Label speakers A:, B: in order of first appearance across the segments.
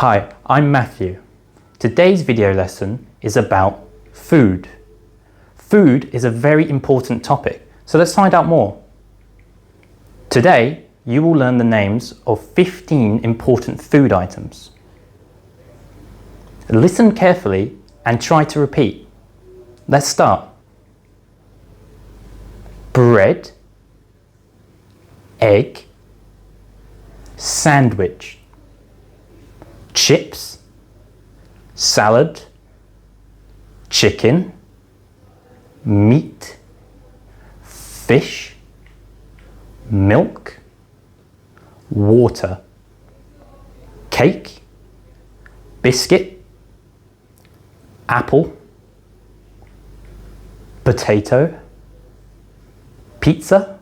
A: Hi, I'm Matthew. Today's video lesson is about food. Food is a very important topic, so let's find out more. Today, you will learn the names of 15 important food items. Listen carefully and try to repeat. Let's start. Bread, egg, sandwich, chips, salad, chicken, meat, fish, milk, water, cake, biscuit, apple, potato, pizza.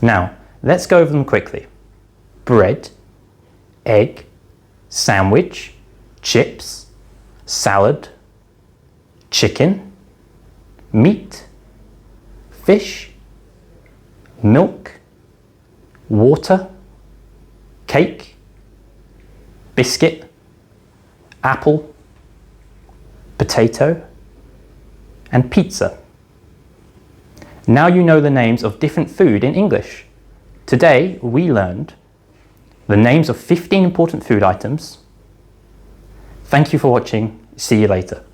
A: Now, let's go over them quickly. Bread, egg, sandwich, chips, salad, chicken, meat, fish, milk, water, cake, biscuit, apple, potato, and pizza. Now you know the names of different food in English. Today we learned the names of 15 important food items. Thank you for watching. See you later.